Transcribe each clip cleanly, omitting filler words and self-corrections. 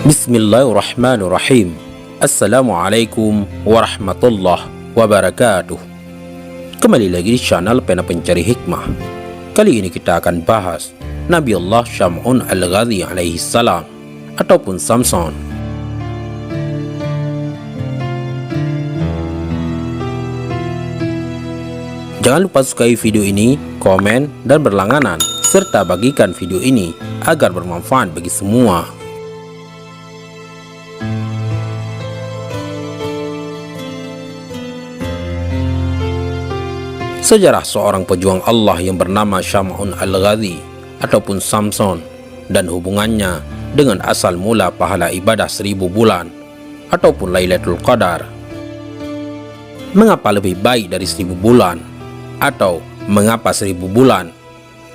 Bismillahirrahmanirrahim. Assalamualaikum warahmatullahi wabarakatuh. Kembali lagi di channel Pena Pencari Hikmah. Kali ini kita akan bahas Nabi Allah Syam'un Al-Ghazzi alaihi salam ataupun Samson. Jangan lupa sukai video ini, komen, dan berlangganan, serta bagikan video ini agar bermanfaat bagi semua. Sejarah seorang pejuang Allah yang bernama Syam'un Al-Ghazzi ataupun Samson dan hubungannya dengan asal mula pahala ibadah 1000 bulan ataupun Lailatul Qadar. Mengapa lebih baik dari 1000 bulan? Atau mengapa 1000 bulan?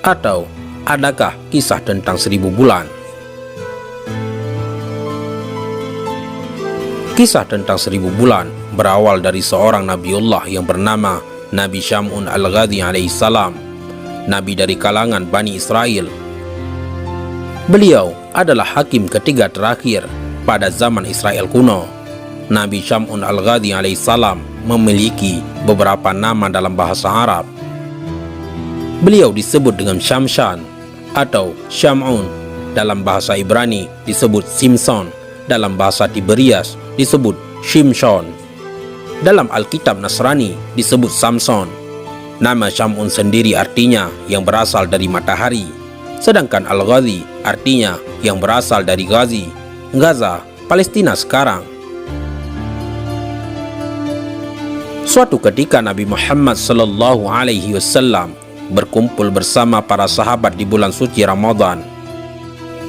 Atau adakah kisah tentang 1000 bulan? Kisah tentang 1000 bulan berawal dari seorang Nabiullah yang bernama Nabi Syam'un Al-Ghazzi alaihi salam, Nabi dari kalangan Bani Israel. Beliau adalah hakim ketiga terakhir pada zaman Israel kuno. Nabi Syam'un Al-Ghazzi alaihi salam memiliki beberapa nama dalam bahasa Arab. Beliau disebut dengan Syamshan atau Syam'un, dalam bahasa Ibrani disebut Simson, dalam bahasa Tiberias disebut Shimshon. Dalam Alkitab Nasrani disebut Samson. Nama Syam'un sendiri artinya yang berasal dari matahari, sedangkan Al-Ghazzi artinya yang berasal dari Ghazi, Gaza, Palestina sekarang. Suatu ketika Nabi Muhammad sallallahu alaihi wasallam berkumpul bersama para sahabat di bulan suci Ramadan.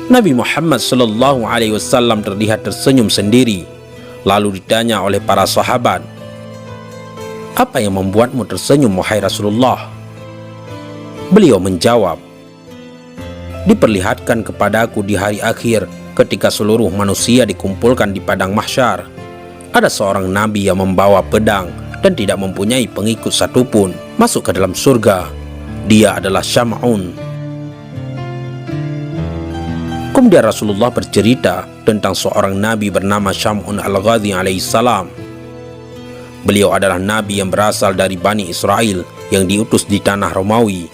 Nabi Muhammad sallallahu alaihi wasallam terlihat tersenyum sendiri. Lalu ditanya oleh para sahabat, "Apa yang membuatmu tersenyum, wahai Rasulullah?" Beliau menjawab, "Diperlihatkan kepadaku di hari akhir ketika seluruh manusia dikumpulkan di padang mahsyar. Ada seorang nabi yang membawa pedang dan tidak mempunyai pengikut satupun masuk ke dalam surga. Dia adalah Syam'un." Kemudian Rasulullah bercerita tentang seorang nabi bernama Syam'un Al-Ghazzi alaihi salam. Beliau adalah nabi yang berasal dari Bani Israel yang diutus di tanah Romawi.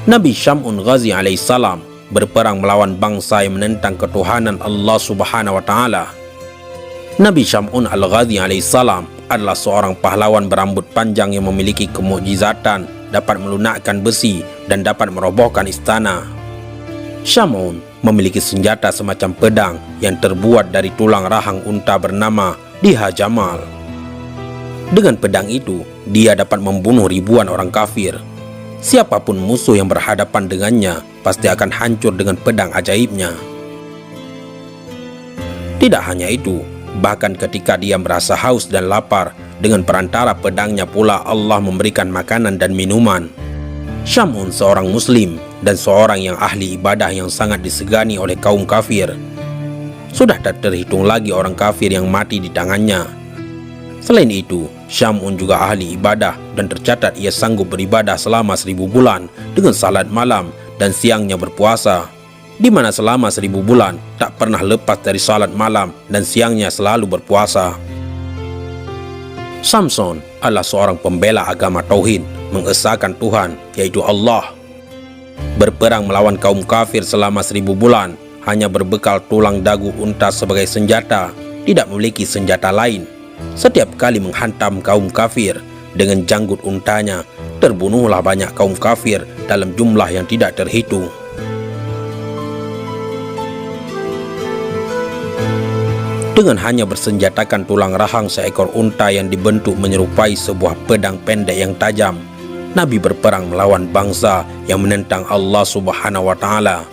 Nabi Syam'un Ghazzi alaihi salam berperang melawan bangsa yang menentang ketuhanan Allah Subhanahu wa taala. Nabi Syam'un Al-Ghazzi alaihi salam adalah seorang pahlawan berambut panjang yang memiliki kemukjizatan, dapat melunakkan besi dan dapat merobohkan istana. Syam'un memiliki senjata semacam pedang yang terbuat dari tulang rahang unta bernama Diha Jamal. Dengan pedang itu, dia dapat membunuh ribuan orang kafir. Siapapun musuh yang berhadapan dengannya pasti akan hancur dengan pedang ajaibnya. Tidak hanya itu, bahkan ketika dia merasa haus dan lapar, dengan perantara pedangnya pula Allah memberikan makanan dan minuman. Syam'un seorang muslim dan seorang yang ahli ibadah yang sangat disegani oleh kaum kafir. Sudah tak terhitung lagi orang kafir yang mati di tangannya. Selain itu, Syam'un juga ahli ibadah dan tercatat ia sanggup beribadah selama 1000 bulan dengan salat malam dan siangnya berpuasa, di mana selama 1000 bulan tak pernah lepas dari salat malam dan siangnya selalu berpuasa. Samson adalah seorang pembela agama tauhid, mengesahkan Tuhan, yaitu Allah. Berperang melawan kaum kafir selama 1000 bulan, hanya berbekal tulang dagu unta sebagai senjata, tidak memiliki senjata lain. Setiap kali menghantam kaum kafir dengan janggut untanya, terbunuhlah banyak kaum kafir dalam jumlah yang tidak terhitung. Dengan hanya bersenjatakan tulang rahang seekor unta yang dibentuk menyerupai sebuah pedang pendek yang tajam, Nabi berperang melawan bangsa yang menentang Allah Subhanahu wa taala.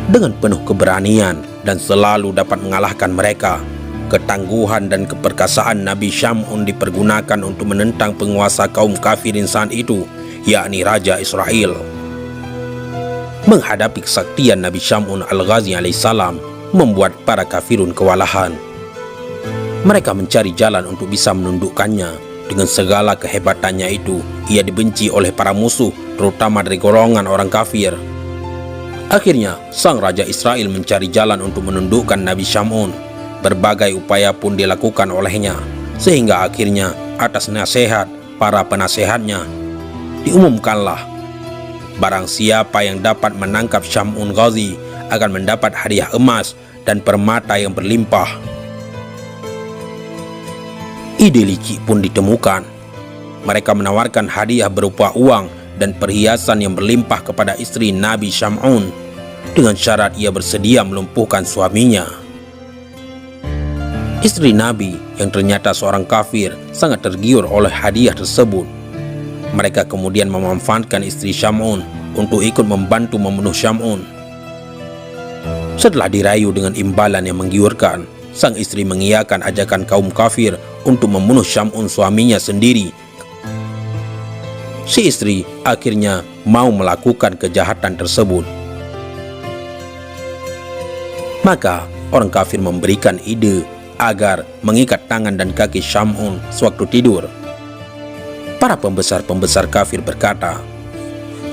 Dengan penuh keberanian dan selalu dapat mengalahkan mereka, ketangguhan dan keperkasaan Nabi Syam'un dipergunakan untuk menentang penguasa kaum kafirin saat itu, yakni Raja Israel. Menghadapi kesaktian Nabi Syam'un Al-Ghazzi alaihi salam membuat para kafirun kewalahan. Mereka mencari jalan untuk bisa menundukkannya. Dengan segala kehebatannya itu, ia dibenci oleh para musuh, terutama dari golongan orang kafir. Akhirnya, sang Raja Israel mencari jalan untuk menundukkan Nabi Syam'un. Berbagai upaya pun dilakukan olehnya, sehingga akhirnya atas nasihat para penasehatnya, diumumkanlah barang siapa yang dapat menangkap Syam'un Ghazi akan mendapat hadiah emas dan permata yang berlimpah. Ide licik pun ditemukan. Mereka menawarkan hadiah berupa uang dan perhiasan yang berlimpah kepada istri Nabi Syam'un dengan syarat ia bersedia melumpuhkan suaminya. Istri Nabi yang ternyata seorang kafir sangat tergiur oleh hadiah tersebut. Mereka kemudian memanfaatkan istri Syam'un untuk ikut membantu membunuh Syam'un. Setelah dirayu dengan imbalan yang menggiurkan, sang istri mengiyakan ajakan kaum kafir untuk membunuh Syam'un suaminya sendiri. Si istri akhirnya mau melakukan kejahatan tersebut. Maka orang kafir memberikan ide agar mengikat tangan dan kaki Syam'un sewaktu tidur. Para pembesar-pembesar kafir berkata,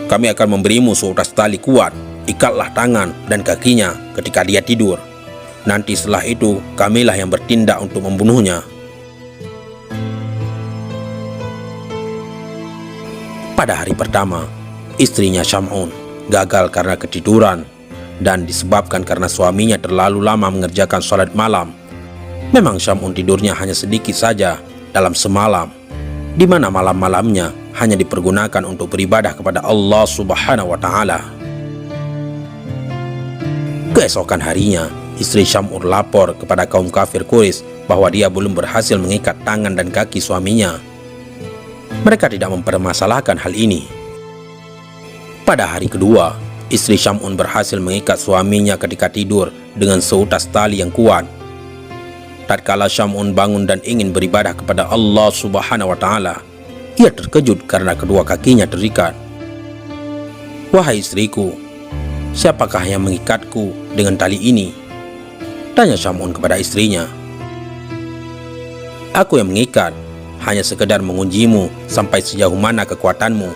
"Kami akan memberimu seutas tali kuat, ikatlah tangan dan kakinya ketika dia tidur. Nanti setelah itu kamilah yang bertindak untuk membunuhnya." Pada hari pertama, istrinya Syam'un gagal karena ketiduran dan disebabkan karena suaminya terlalu lama mengerjakan sholat malam. Memang Syam'un tidurnya hanya sedikit saja dalam semalam, di mana malam-malamnya hanya dipergunakan untuk beribadah kepada Allah Subhanahu wa Ta'ala. Keesokan harinya, istri Syam'un lapor kepada kaum kafir Quraisy bahwa dia belum berhasil mengikat tangan dan kaki suaminya. Mereka tidak mempermasalahkan hal ini. Pada hari kedua, istri Syam'un berhasil mengikat suaminya ketika tidur dengan seutas tali yang kuat. Tatkala Syam'un bangun dan ingin beribadah kepada Allah Subhanahu wa Ta'ala, ia terkejut karena kedua kakinya terikat. "Wahai istriku, siapakah yang mengikatku dengan tali ini?" tanya Syam'un kepada istrinya. "Aku yang mengikat, hanya sekedar mengujimu sampai sejauh mana kekuatanmu,"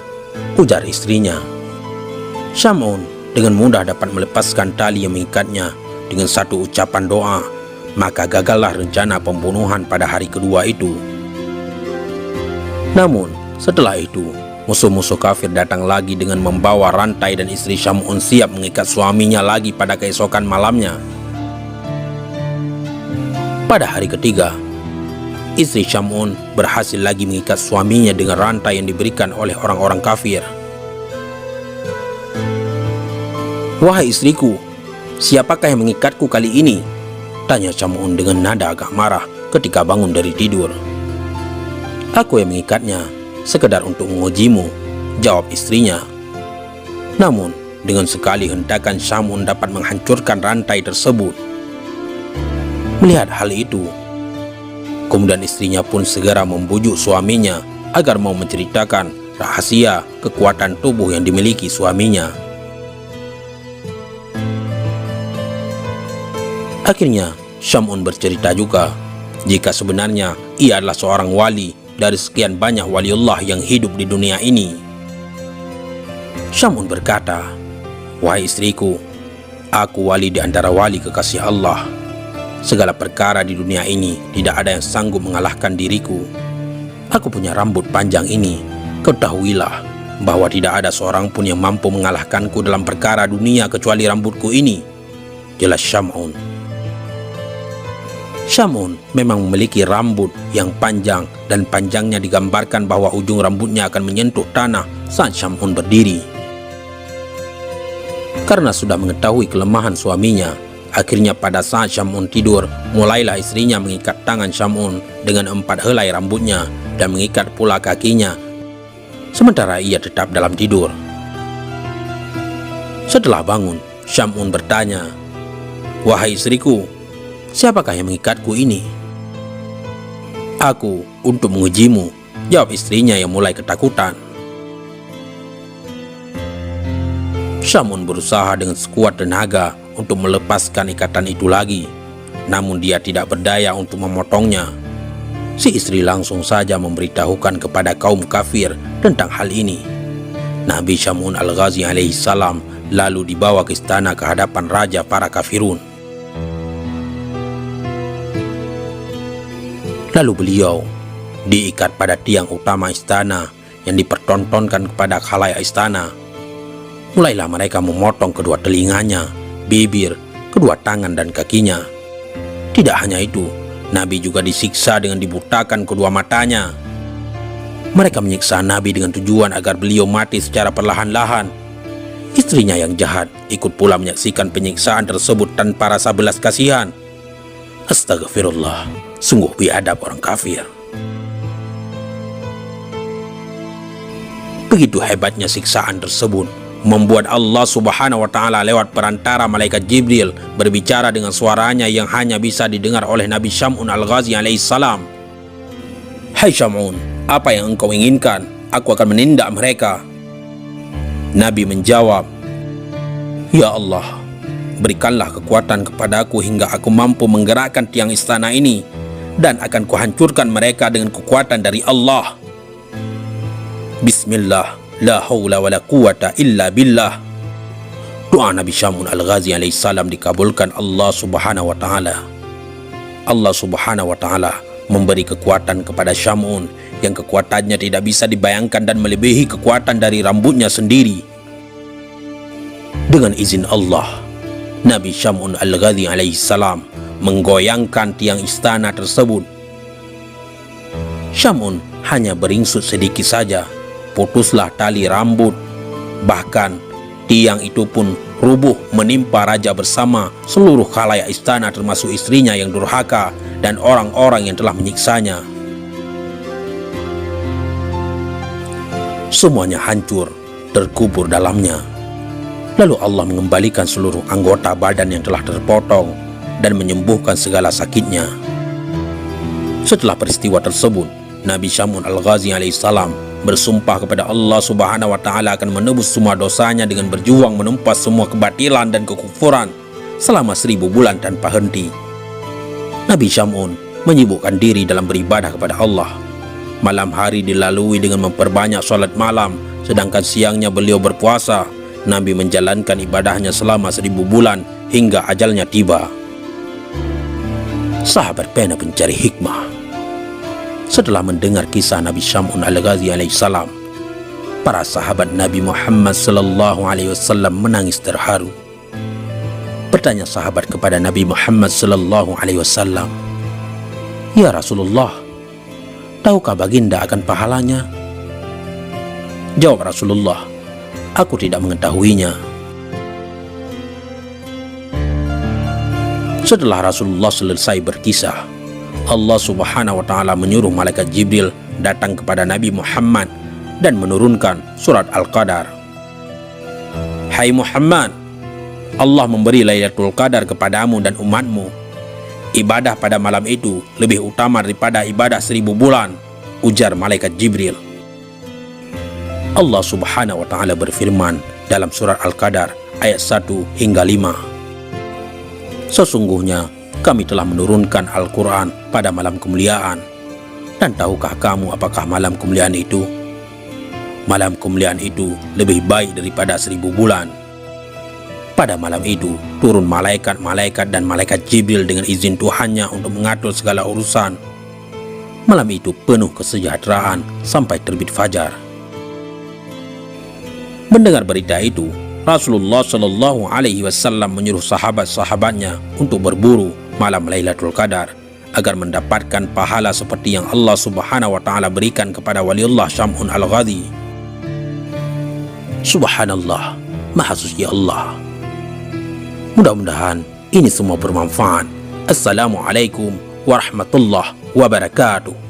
ujar istrinya. Syam'un dengan mudah dapat melepaskan tali yang mengikatnya dengan satu ucapan doa. Maka gagallah rencana pembunuhan pada hari kedua itu. Namun setelah itu, musuh-musuh kafir datang lagi dengan membawa rantai dan istri Syam'un siap mengikat suaminya lagi pada keesokan malamnya. Pada hari ketiga, istri Syam'un berhasil lagi mengikat suaminya dengan rantai yang diberikan oleh orang-orang kafir. "Wahai istriku, siapakah yang mengikatku kali ini?" tanya Syam'un dengan nada agak marah ketika bangun dari tidur. "Aku yang mengikatnya, sekedar untuk mengujimu," jawab istrinya. Namun dengan sekali hentakan Syam'un dapat menghancurkan rantai tersebut. Melihat hal itu, kemudian istrinya pun segera membujuk suaminya agar mau menceritakan rahasia kekuatan tubuh yang dimiliki suaminya. Akhirnya Syam'un bercerita juga jika sebenarnya ia adalah seorang wali dari sekian banyak waliullah yang hidup di dunia ini. Syam'un berkata, "Wahai istriku, aku wali di antara wali kekasih Allah. Segala perkara di dunia ini tidak ada yang sanggup mengalahkan diriku. Aku punya rambut panjang ini. Ketahuilah bahwa tidak ada seorang pun yang mampu mengalahkanku dalam perkara dunia kecuali rambutku ini," jelas Syam'un. Syam'un memang memiliki rambut yang panjang dan panjangnya digambarkan bahwa ujung rambutnya akan menyentuh tanah saat Syam'un berdiri. Karena sudah mengetahui kelemahan suaminya, akhirnya pada saat Syam'un tidur, mulailah istrinya mengikat tangan Syam'un dengan 4 helai rambutnya dan mengikat pula kakinya, sementara ia tetap dalam tidur. Setelah bangun, Syam'un bertanya, "Wahai istriku, siapakah yang mengikatku ini?" "Aku untuk mengujimu," jawab istrinya yang mulai ketakutan. Syam'un berusaha dengan sekuat tenaga untuk melepaskan ikatan itu lagi, namun dia tidak berdaya untuk memotongnya. Si istri langsung saja memberitahukan kepada kaum kafir tentang hal ini. Nabi Syam'un al-Ghazi alaihissalam lalu dibawa ke istana ke hadapan raja para kafirun. Lalu beliau diikat pada tiang utama istana yang dipertontonkan kepada khalayak istana. Mulailah mereka memotong kedua telinganya, bibir, kedua tangan dan kakinya. Tidak hanya itu, Nabi juga disiksa dengan dibutakan kedua matanya. Mereka menyiksa Nabi dengan tujuan agar beliau mati secara perlahan-lahan. Istrinya yang jahat ikut pula menyaksikan penyiksaan tersebut tanpa rasa belas kasihan. Astagfirullah, sungguh biadab orang kafir. Begitu hebatnya siksaan tersebut membuat Allah Subhanahu wa Ta'ala lewat perantara malaikat Jibril berbicara dengan suaranya yang hanya bisa didengar oleh Nabi Syam'un Al-Ghazi alaihissalam. Hai Syam'un, apa yang engkau inginkan? Aku akan menindak mereka. Nabi menjawab, Ya Allah, berikanlah kekuatan kepadaku hingga aku mampu menggerakkan tiang istana ini, dan akan kuhancurkan mereka dengan kekuatan dari Allah. Bismillah, la hawla wa la quwata illa billah. Doa Nabi Syam'un Al-Ghazi alaihissalam dikabulkan Allah Subhanahu wa Ta'ala. Allah Subhanahu wa Ta'ala memberi kekuatan kepada Syam'un yang kekuatannya tidak bisa dibayangkan dan melebihi kekuatan dari rambutnya sendiri. Dengan izin Allah, Nabi Syam'un Al-Ghazi alaihissalam menggoyangkan tiang istana tersebut. Syam'un hanya beringsut sedikit saja, putuslah tali rambut. Bahkan tiang itu pun rubuh menimpa raja bersama seluruh khalayak istana, termasuk istrinya yang durhaka dan orang-orang yang telah menyiksanya. Semuanya hancur, terkubur dalamnya. Lalu Allah mengembalikan seluruh anggota badan yang telah terpotong dan menyembuhkan segala sakitnya. Setelah peristiwa tersebut, Nabi Syam'un Al-Ghazi alaihissalam bersumpah kepada Allah Subhanahu wa Ta'ala akan menebus semua dosanya dengan berjuang menumpas semua kebatilan dan kekufuran selama 1000 bulan tanpa henti. Nabi Syam'un menyibukkan diri dalam beribadah kepada Allah. Malam hari dilalui dengan memperbanyak sholat malam, sedangkan siangnya beliau berpuasa. Nabi menjalankan ibadahnya selama 1000 bulan hingga ajalnya tiba. Sahabat pena pencari hikmah, setelah mendengar kisah Nabi Syam'un Al-Ghazi alaihissalam, para sahabat Nabi Muhammad sallallahu alaihi wasallam menangis terharu. Bertanya sahabat kepada Nabi Muhammad sallallahu alaihi wasallam, Ya Rasulullah, tahukah baginda akan pahalanya? Jawab Rasulullah, aku tidak mengetahuinya. Setelah Rasulullah selesai berkisah, Allah Subhanahu wa Ta'ala menyuruh malaikat Jibril datang kepada Nabi Muhammad dan menurunkan surat Al-Qadar. Hai Muhammad, Allah memberi Lailatul Qadar kepadamu dan umatmu. Ibadah pada malam itu lebih utama daripada ibadah 1000 bulan, ujar malaikat Jibril. Allah Subhanahu wa Ta'ala berfirman dalam surat Al-Qadar ayat 1 hingga 5. Sesungguhnya kami telah menurunkan Al-Quran pada malam kemuliaan. Dan tahukah kamu apakah malam kemuliaan itu? Malam kemuliaan itu lebih baik daripada 1000 bulan. Pada malam itu turun malaikat-malaikat dan malaikat Jibril dengan izin Tuhannya untuk mengatur segala urusan. Malam itu penuh kesejahteraan sampai terbit fajar. Mendengar berita itu, Rasulullah Shallallahu Alaihi Wasallam menyuruh sahabat-sahabatnya untuk berburu malam Lailatul Qadar agar mendapatkan pahala seperti yang Allah Subhanahu wa Ta'ala berikan kepada waliullah Syam'un Al-Ghazi. Subhanallah, Maha Suci Allah. Mudah-mudahan ini semua bermanfaat. Assalamualaikum warahmatullahi wabarakatuh.